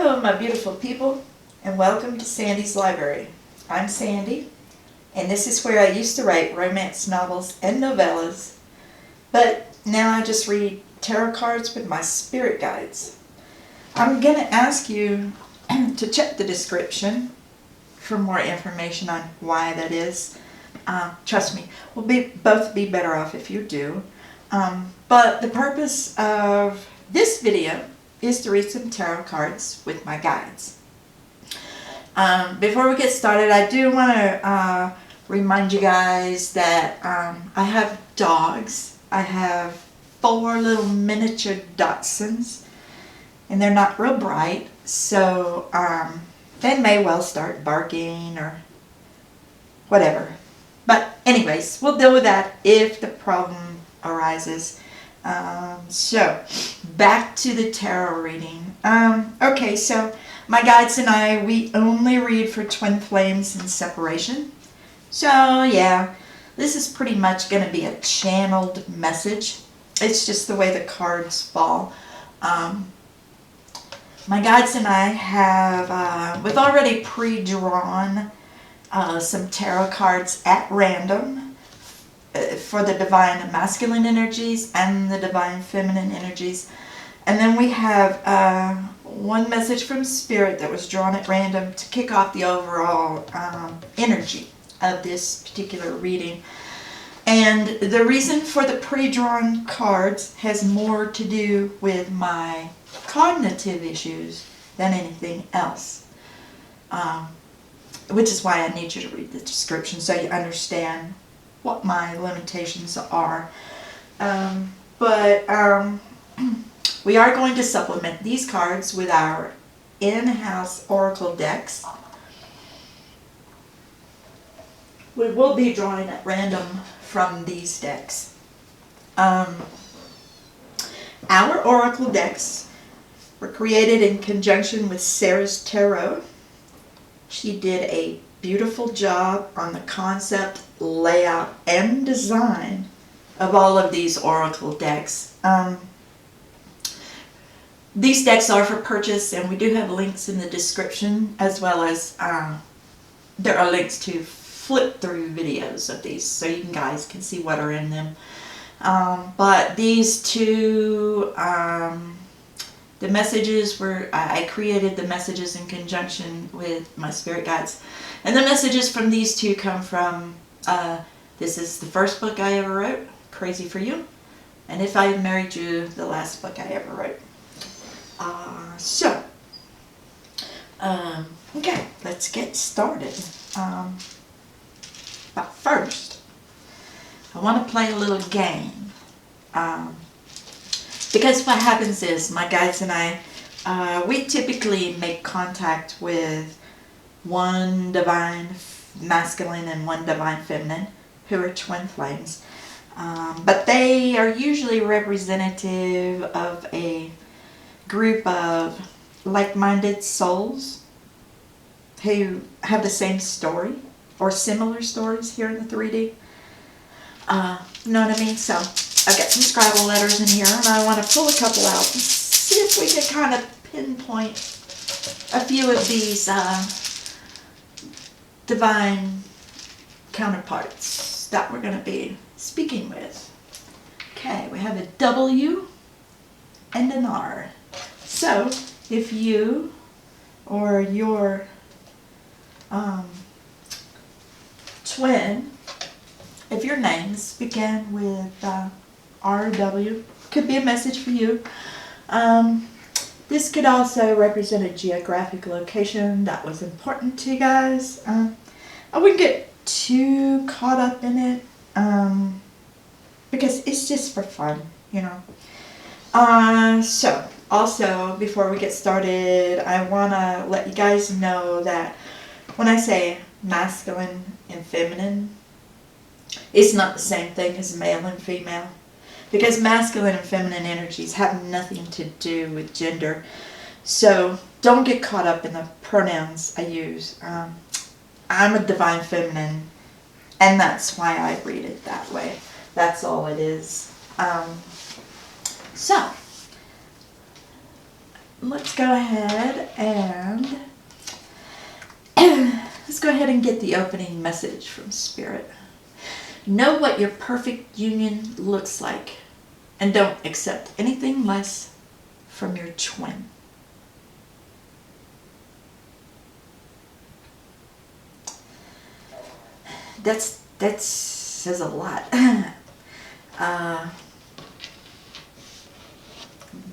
Hello, my beautiful people, and welcome to Sandy's Library. I'm Sandy, and this is where I used to write romance novels and novellas, but now I just read tarot cards with my spirit guides. I'm going to ask you to check the description for more information on why that is. Trust me, we'll both be better off if you do. But the purpose of this video is to read some tarot cards with my guides. Before we get started, I do want to remind you guys that I have dogs. I have 4 little miniature Dachshunds, and they're not real bright, so they may well start barking or whatever. But anyways, we'll deal with that if the problem arises. So back to the tarot reading. Okay, so my guides and I, we only read for twin flames in separation. So yeah, this is pretty much going to be a channeled message. It's just the way the cards fall. My guides and I have, we've already pre-drawn some tarot cards at random for the divine masculine energies and the divine feminine energies. And then we have one message from Spirit that was drawn at random to kick off the overall energy of this particular reading. And the reason for the pre-drawn cards has more to do with my cognitive issues than anything else. Which is why I need you to read the description so you understand what my limitations are. We are going to supplement these cards with our in-house oracle decks. We will be drawing at random from these decks. Our oracle decks were created in conjunction with Sarah's Tarot. She did a beautiful job on the concept, layout, and design of all of these oracle decks. These decks are for purchase, and we do have links in the description, as well as there are links to flip through videos of these so you guys can see what are in them. But these two, the messages were, I created the messages in conjunction with my spirit guides. And the messages from these two come from, this is the first book I ever wrote, Crazy for You. And If I Had Married You, the last book I ever wrote. Okay, let's get started. But first, I want to play a little game. Because what happens is, my guides and I, we typically make contact with one divine masculine and one divine feminine, who are twin flames. But they are usually representative of a group of like-minded souls who have the same story or similar stories here in the 3D. You know what I mean? So I've got some Scrabble letters in here, and I want to pull a couple out and see if we can kind of pinpoint a few of these divine counterparts that we're going to be speaking with. Okay, we have a W and an R. So if you or your twin, if your names began with RW, could be a message for you. This could also represent a geographic location that was important to you guys. I wouldn't get too caught up in it because it's just for fun, you know. So also, before we get started, I want to let you guys know that when I say masculine and feminine, it's not the same thing as male and female. Because masculine and feminine energies have nothing to do with gender. So don't get caught up in the pronouns I use. I'm a divine feminine, and that's why I read it that way. That's all it is. So let's go ahead and get the opening message from Spirit. Know what your perfect union looks like, and don't accept anything less from your twin. That says a lot.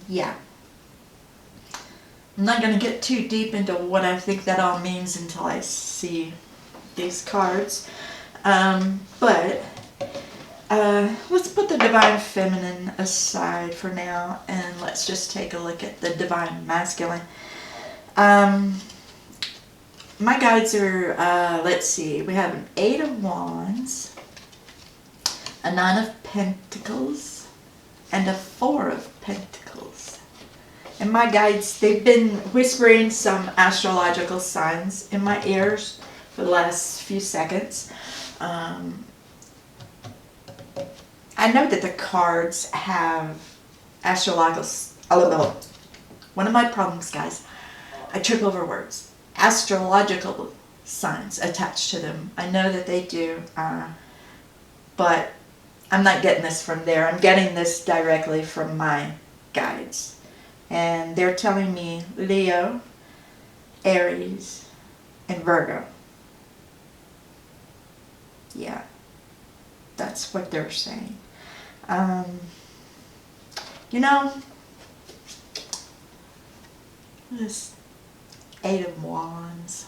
Yeah. I'm not going to get too deep into what I think that all means until I see these cards. But let's put the Divine Feminine aside for now, and let's just take a look at the Divine Masculine. My guides are, let's see, we have an 8 of Wands, a 9 of Pentacles, and a 4 of Pentacles. And my guides, they've been whispering some astrological signs in my ears for the last few seconds. I know that the cards have astrological... One of my problems, guys, I trip over words. Astrological signs attached to them. I know that they do, but I'm not getting this from there. I'm getting this directly from my guides. And they're telling me Leo, Aries, and Virgo. Yeah, that's what they're saying. You know, this 8 of Wands.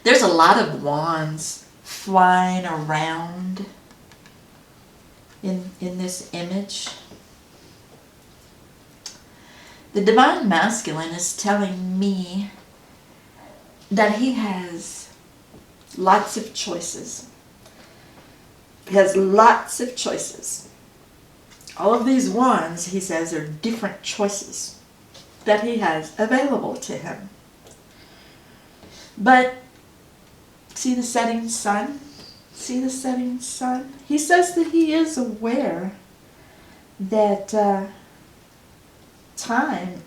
There's a lot of wands flying around in this image. The Divine Masculine is telling me that he has lots of choices. He has lots of choices. All of these wands, he says, are different choices that he has available to him. But see the setting sun? See the setting sun? He says that he is aware that time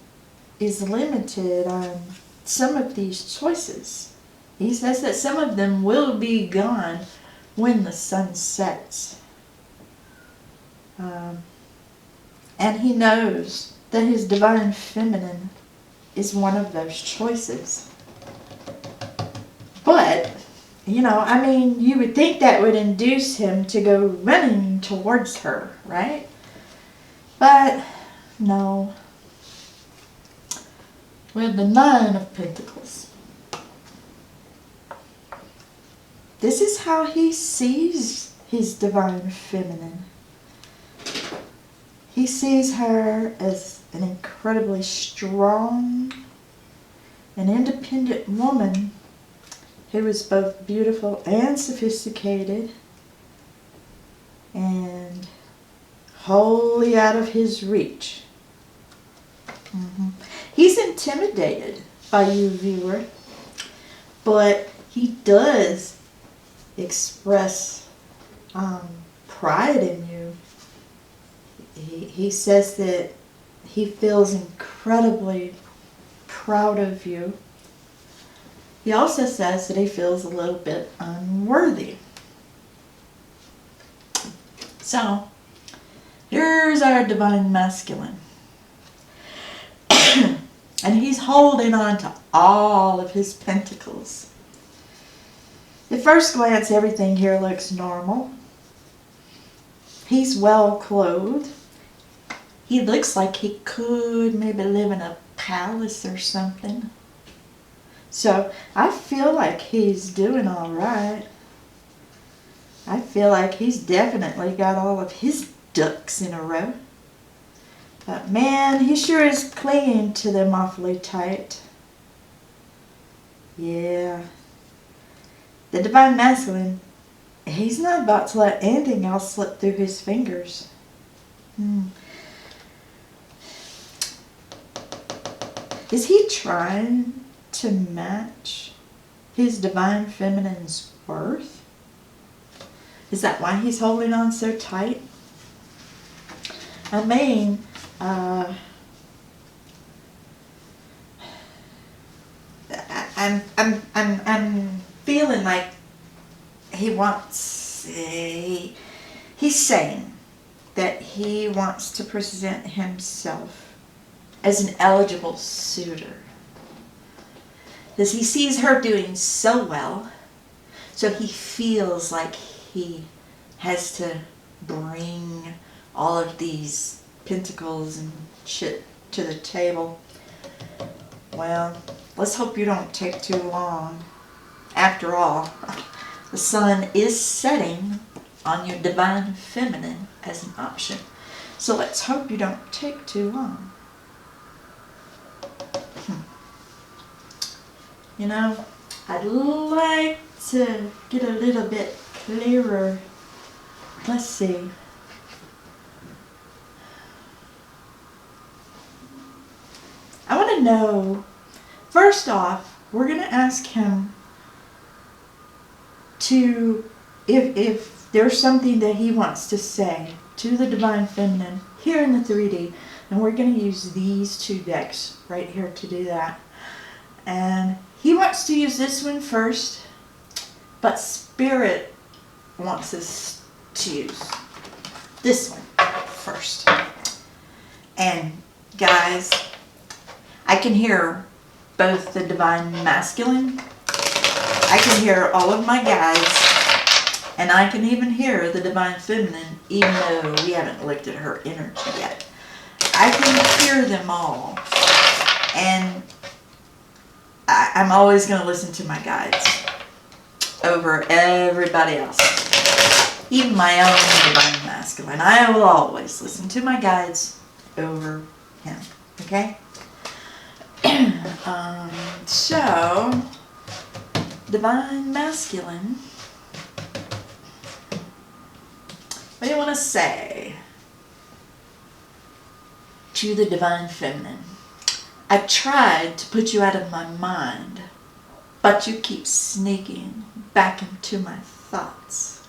is limited on some of these choices. He says that some of them will be gone when the sun sets. And he knows that his Divine Feminine is one of those choices. But, you know, I mean, you would think that would induce him to go running towards her, right? But, no. We have the 9 of Pentacles. This is how he sees his Divine Feminine. He sees her as an incredibly strong and independent woman who is both beautiful and sophisticated and wholly out of his reach. He's intimidated by you, viewer, but he does express pride in you. He says that he feels incredibly proud of you. He also says that he feels a little bit unworthy. So, here's our Divine Masculine. And he's holding on to all of his pentacles. At first glance, everything here looks normal. He's well clothed. He looks like he could maybe live in a palace or something. So I feel like he's doing all right. I feel like he's definitely got all of his ducks in a row. But man, he sure is clinging to them awfully tight. Yeah. The Divine Masculine, he's not about to let anything else slip through his fingers. Is he trying to match his Divine Feminine's worth? Is that why he's holding on so tight? I mean, I'm feeling like he wants, he's saying that he wants to present himself as an eligible suitor. Because he sees her doing so well, so he feels like he has to bring all of these pentacles and shit to the table. Well, let's hope you don't take too long. After all, the sun is setting on your divine feminine as an option. So let's hope you don't take too long. You know, I'd like to get a little bit clearer. Let's see. I want to know, first off, we're going to ask him to, if there's something that he wants to say to the Divine Feminine here in the 3D, and we're going to use these two decks right here to do that. And he wants to use this one first, but Spirit wants us to use this one first. And guys, I can hear both the Divine Masculine, I can hear all of my guides, and I can even hear the Divine Feminine, even though we haven't looked at her energy yet. I can hear them all, and I'm always going to listen to my guides over everybody else, even my own Divine Masculine. I will always listen to my guides over him, okay? So, Divine Masculine, what do you want to say to the Divine Feminine? I've tried to put you out of my mind, but you keep sneaking back into my thoughts.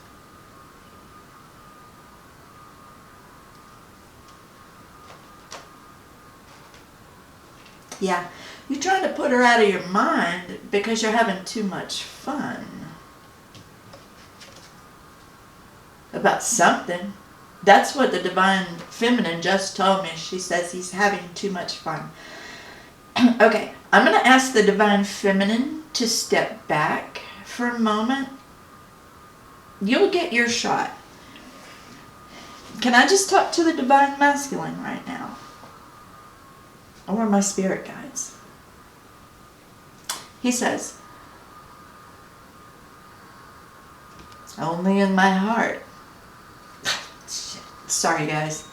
Yeah, you're trying to put her out of your mind because you're having too much fun about something. That's what the Divine Feminine just told me. She says he's having too much fun. Okay, I'm going to ask the Divine Feminine to step back for a moment. You'll get your shot. Can I just talk to the Divine Masculine right now? Or my spirit guides? He says, only in my heart. Shit. Sorry guys.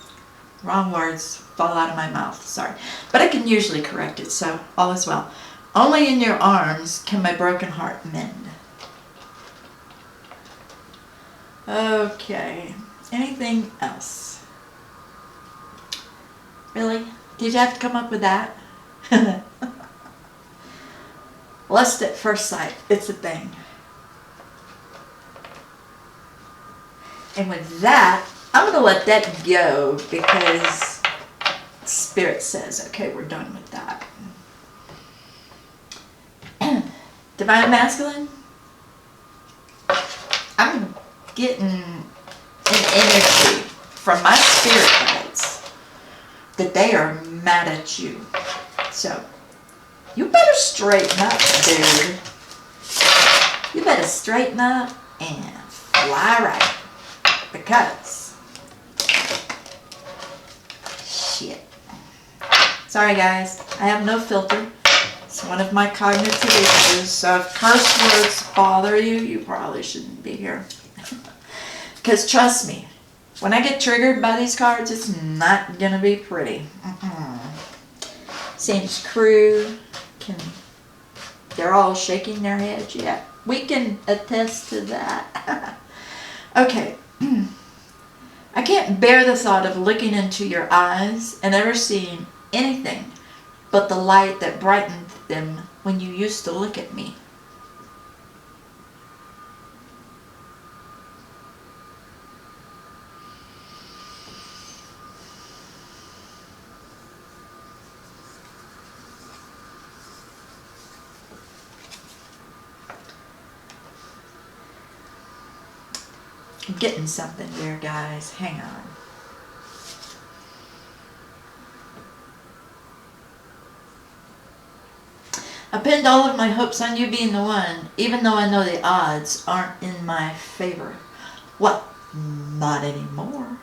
Wrong words fall out of my mouth. Sorry. But I can usually correct it, so all is well. Only in your arms can my broken heart mend. Okay. Anything else? Really? Did you have to come up with that? Lust at first sight. It's a thing. And with that, I'm going to let that go because Spirit says, okay, we're done with that. Divine Masculine, I'm getting an energy from my spirit guides that they are mad at you. So, you better straighten up, dude. You better straighten up and fly right. Because, shit. Sorry guys, I have no filter. It's one of my cognitive issues, so if curse words bother you, you probably shouldn't be here. Because trust me, when I get triggered by these cards, it's not going to be pretty. Sandy's crew, they're all shaking their heads. Yeah, we can attest to that. Okay. I can't bear the thought of looking into your eyes and ever seeing anything but the light that brightened them when you used to look at me. I'm getting something there, guys. Hang on. I pinned all of my hopes on you being the one, even though I know the odds aren't in my favor. Well, not anymore.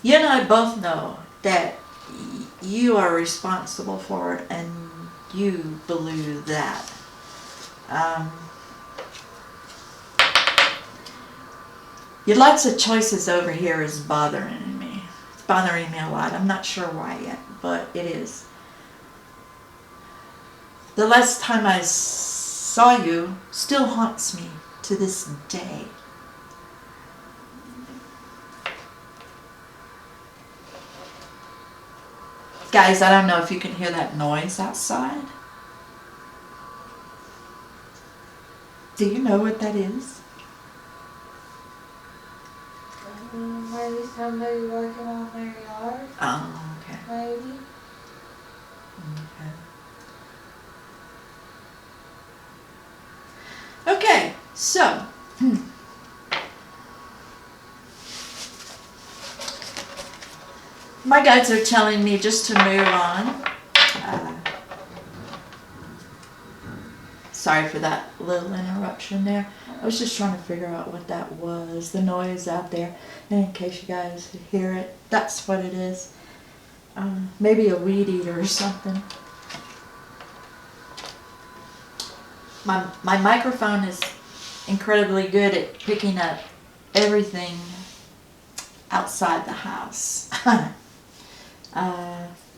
You and I both know that you are responsible for it, and you believe that. Your lots of choices over here is bothering me. It's bothering me a lot. I'm not sure why yet, but it is. The last time I saw you still haunts me to this day. Guys, I don't know if you can hear that noise outside. Do you know what that is? Maybe somebody working on their yard. Oh, okay. Maybe. Okay, so my guides are telling me just to move on. Sorry for that little interruption there. I was just trying to figure out what that was, the noise out there. And in case you guys hear it, that's what it is. Maybe a weed eater or something. My microphone is incredibly good at picking up everything outside the house.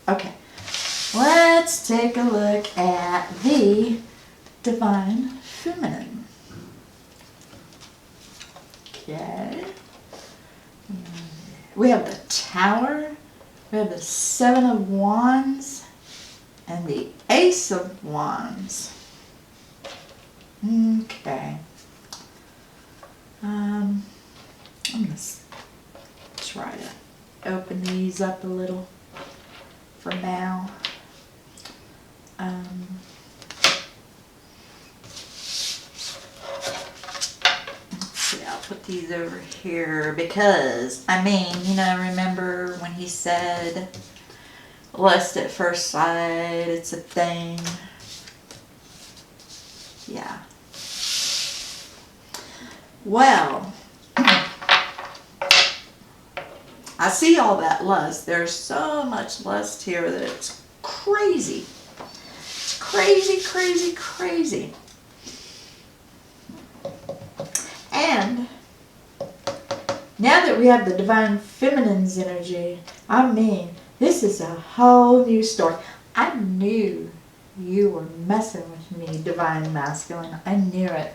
Okay, let's take a look at the Divine Feminine. Okay. We have the Tower, we have the Seven of Wands, and the Ace of Wands. Okay. I'm going to try to open these up a little for now. Let's see, I'll put these over here because, I mean, you know, remember when he said lust at first sight, it's a thing. Yeah. Well, I see all that lust. There's so much lust here that it's crazy. It's crazy, crazy, crazy. And now that we have the Divine Feminine's energy, I mean, this is a whole new story. I knew you were messing with me, Divine Masculine. I knew it.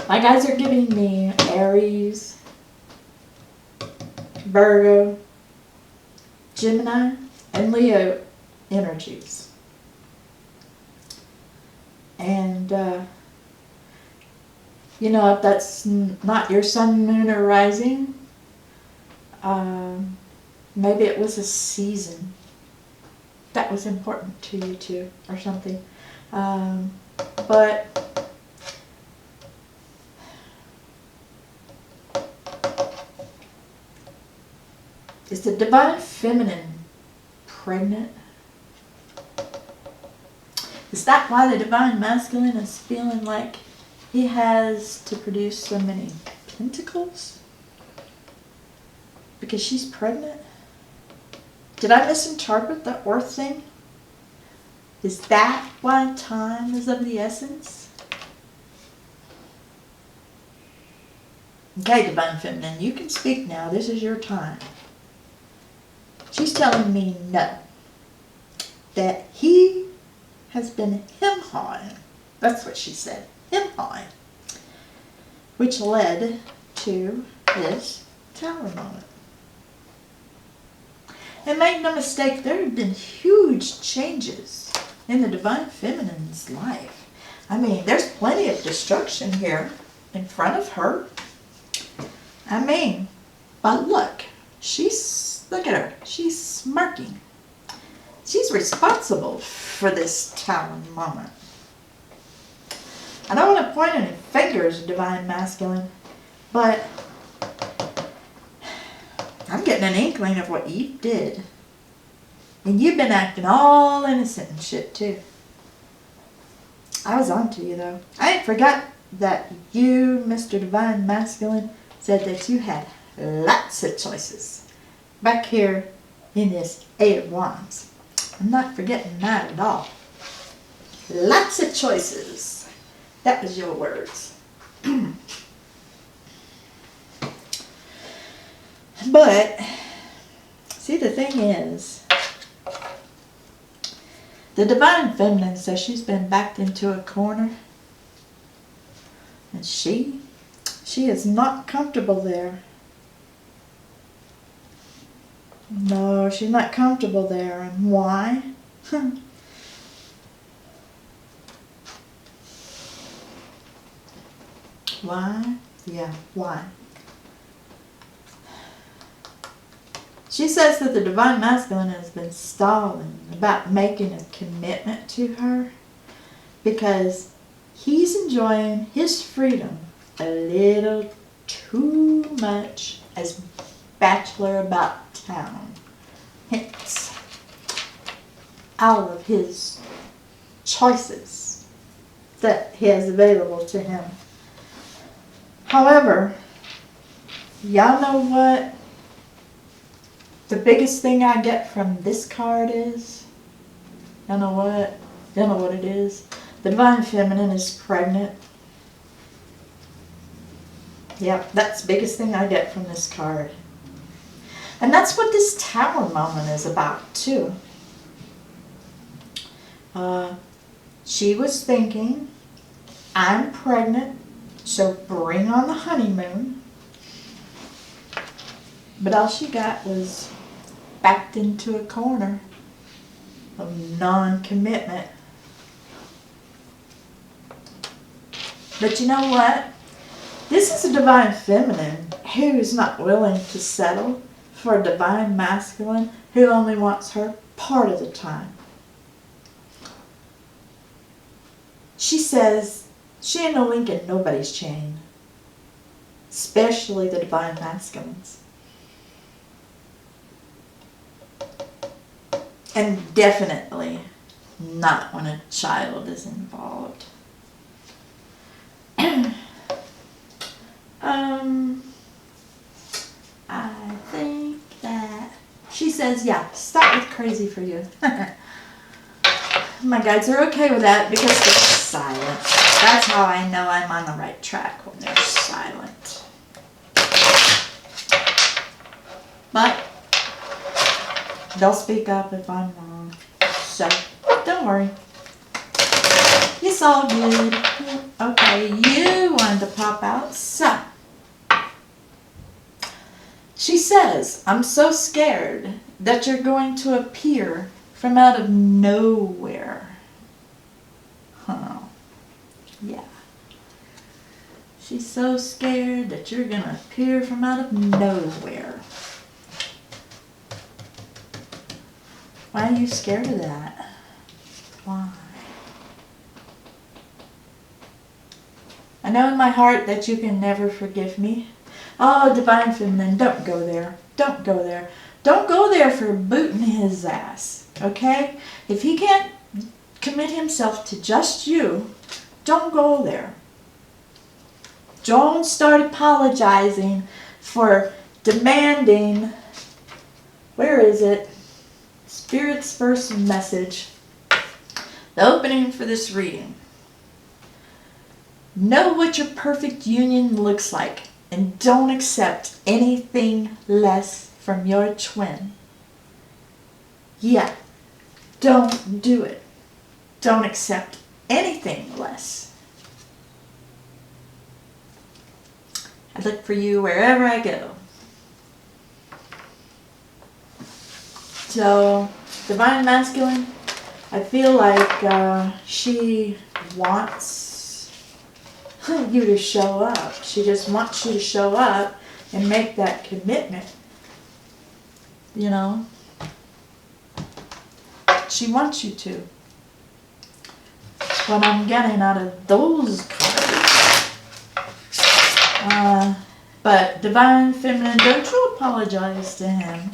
My guys are giving me Aries, Virgo, Gemini, and Leo energies. And, you know, if that's not your sun, moon, or rising, maybe it was a season that was important to you too, or something. But is the Divine Feminine pregnant? Is that why the Divine Masculine is feeling like he has to produce so many pentacles? Because she's pregnant? Did I misinterpret the Earth thing? Is that why time is of the essence? Okay, Divine Feminine, you can speak now. This is your time. She's telling me no. That he has been him-hawing. That's what she said. Him-hawing. Which led to this Tower moment. And make no mistake, there have been huge changes in the Divine Feminine's life. I mean, there's plenty of destruction here in front of her. I mean, but look, look at her. She's smirking. She's responsible for this Tower moment. I don't want to point any fingers, divine masculine, but I'm getting an inkling of what you did. And you've been acting all innocent and shit too. I was on to you though. I ain't forgot that you, Mr. Divine Masculine, said that you had lots of choices back here in this Eight of Wands. I'm not forgetting that at all. Lots of choices. That was your words. But, see, the thing is, the Divine Feminine says she's been backed into a corner. And she is not comfortable there. No, she's not comfortable there. And why? Why? Yeah, why? She says that the Divine Masculine has been stalling about making a commitment to her because he's enjoying his freedom a little too much as bachelor about town. Hence, all of his choices that he has available to him. However, y'all know what the biggest thing I get from this card is? Y'all know what? Y'all know what it is? The Divine Feminine is pregnant. Yep, that's the biggest thing I get from this card. And that's what this Tower moment is about, too. She was thinking, I'm pregnant, so bring on the honeymoon. But all she got was backed into a corner of non-commitment. But you know what? This is a Divine Feminine who is not willing to settle for a Divine Masculine who only wants her part of the time. She says she ain't no link in nobody's chain, especially the Divine Masculines. And definitely not when a child is involved. I think that she says, yeah, start with crazy for you. My guides are okay with that because they're silent. That's how I know I'm on the right track, when they're silent. But they'll speak up if I'm wrong. So, don't worry. It's all good. Okay, you wanted to pop out. So, she says, I'm so scared that you're going to appear from out of nowhere. Huh. Yeah. She's so scared that you're going to appear from out of nowhere. Why are you scared of that? Why? I know in my heart that you can never forgive me. Oh, Divine Feminine, don't go there. Don't go there. Don't go there for booting his ass, okay? If he can't commit himself to just you, don't go there. Don't start apologizing for demanding, where is it? Spirit's first message. The opening for this reading. Know what your perfect union looks like and don't accept anything less from your twin. Yeah, don't do it. Don't accept anything less. I look for you wherever I go. So, Divine Masculine, I feel like she wants you to show up. She just wants you to show up and make that commitment. You know? She wants you to. what I'm getting out of those cards. But Divine Feminine, don't you apologize to him.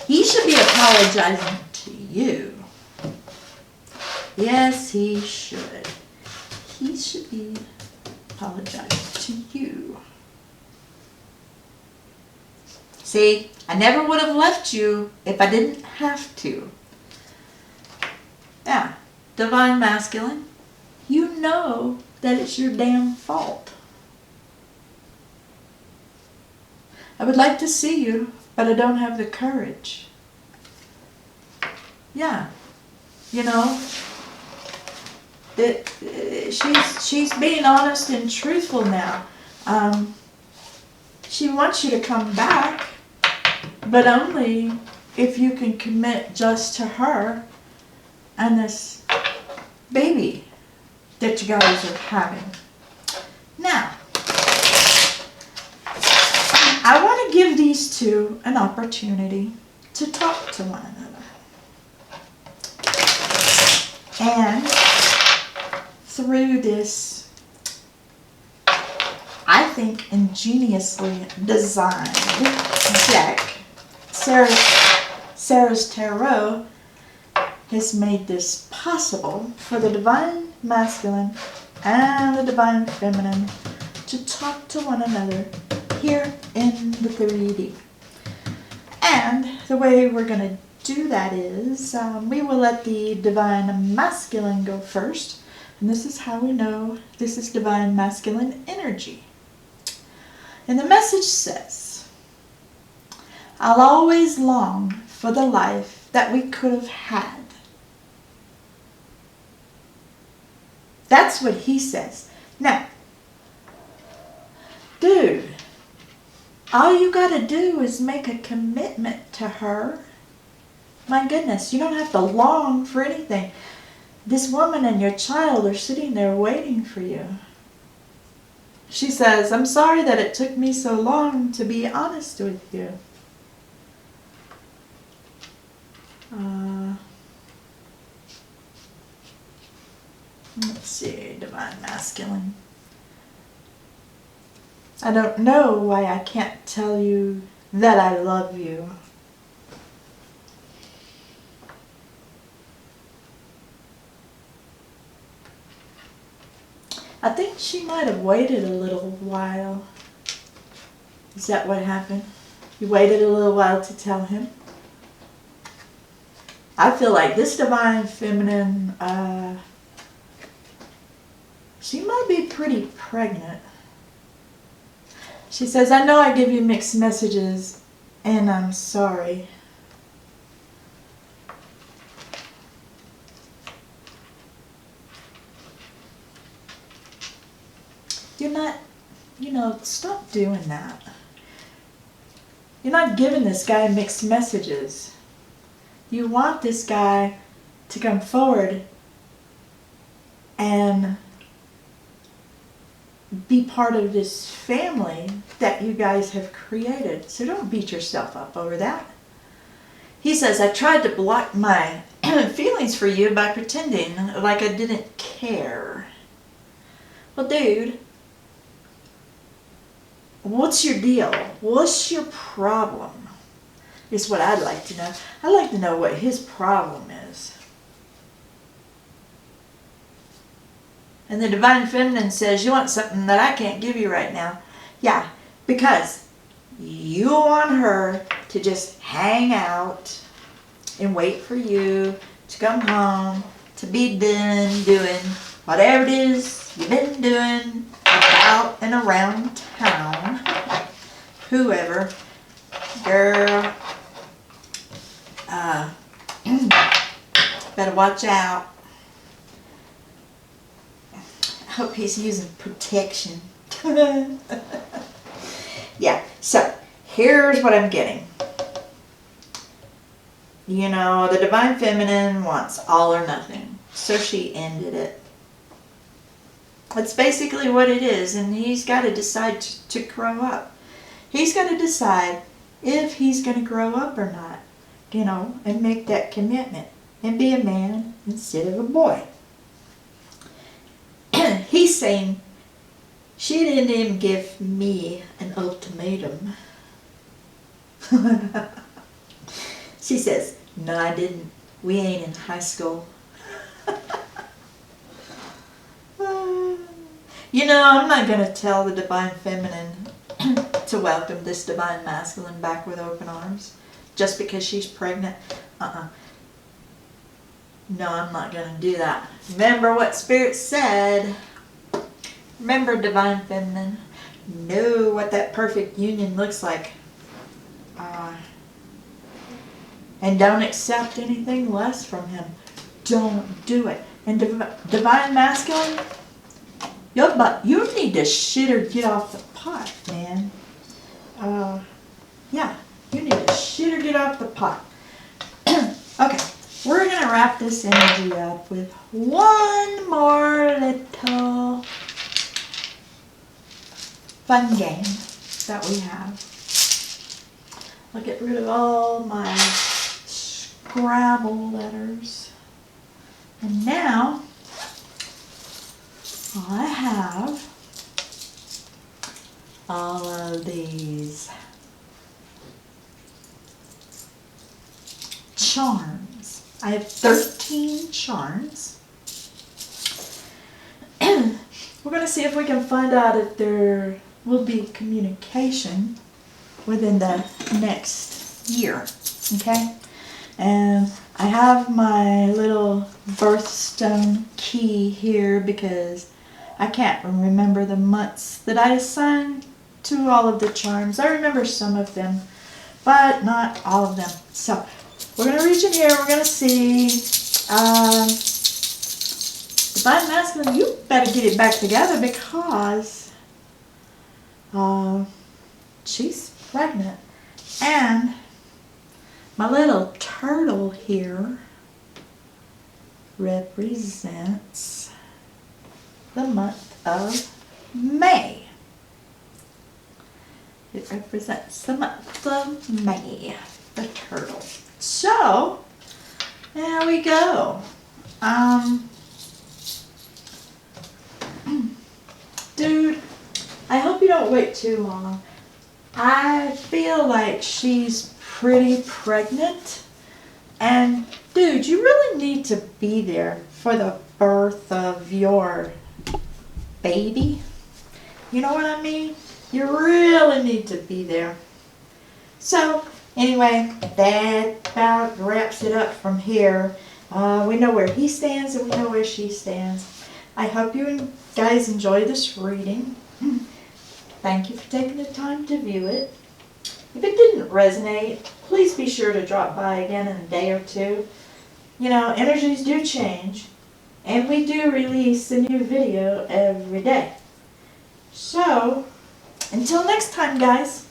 He should be apologizing to you. Yes, he should. He should be apologizing to you. See, I never would have left you if I didn't have to. Yeah, Divine Masculine, you know that it's your damn fault. I would like to see you, but I don't have the courage. Yeah, you know, she's being honest and truthful now. She wants you to come back, but only if you can commit just to her and this baby that you guys are having. Now, I want to give these two an opportunity to talk to one another. And through this, I think, ingeniously designed deck, Sarah's Tarot has made this possible for the Divine Masculine and the Divine Feminine to talk to one another here in the 3D. And the way we're going to do that is we will let the Divine Masculine go first. And this is how we know this is Divine Masculine energy. And the message says, I'll always long for the life that we could have had. That's what he says. Now, dude, all you got to do is make a commitment to her. My goodness, you don't have to long for anything. This woman and your child are sitting there waiting for you. She says, I'm sorry that it took me so long to be honest with you. Let's see, Divine Masculine. I don't know why I can't tell you that I love you. I think she might have waited a little while. Is that what happened? You waited a little while to tell him? I feel like this Divine Feminine, she might be pretty pregnant. She says, I know I give you mixed messages, and I'm sorry. You're not, stop doing that. You're not giving this guy mixed messages. You want this guy to come forward and be part of this family that you guys have created. So don't beat yourself up over that. He says, I tried to block my feelings for you by pretending like I didn't care. Well, dude, what's your deal? What's your problem? Is what I'd like to know. I'd like to know what his problem is. And the Divine Feminine says, you want something that I can't give you right now. Yeah, because you want her to just hang out and wait for you to come home, to be done doing whatever it is you've been doing out and around town. Whoever. Girl. Better watch out. I hope he's using protection. Yeah, so here's what I'm getting. The Divine Feminine wants all or nothing. So she ended it. That's basically what it is. And he's got to decide to grow up. He's got to decide if he's going to grow up or not. And make that commitment. And be a man instead of a boy. he's saying, she didn't even give me an ultimatum. She says, no, I didn't. We ain't in high school. You know, I'm not going to tell the Divine Feminine to welcome this Divine Masculine back with open arms just because she's pregnant. No, I'm not going to do that. Remember what Spirit said. Remember, Divine Feminine. Know what that perfect union looks like. And don't accept anything less from him. Don't do it. And Divine Masculine, you need to shit or get off the pot, man. Yeah, you need to shit or get off the pot. Okay, we're going to wrap this energy up with one more little fun game that we have. I'll get rid of all my Scrabble letters. And now I have all of these charms. I have 13 charms. We're going to see if we can find out if there will be communication within the next year. Okay? And I have my little birthstone key here because I can't remember the months that I assigned to all of the charms. I remember some of them, but not all of them. So we're going to reach in here. We're going to see. Divine Masculine, you better get it back together because she's pregnant. And my little turtle here represents the month of May. It represents the month of May, the turtle. So, there we go. Dude, I hope you don't wait too long. I feel like she's pretty pregnant. And, dude, you really need to be there for the birth of your baby. You know what I mean? You really need to be there. So, anyway, that about wraps it up from here. We know where he stands and we know where she stands. I hope you guys enjoy this reading. Thank you for taking the time to view it. If it didn't resonate, please be sure to drop by again in a day or two. You know, energies do change, and we do release a new video every day. So, until next time, guys.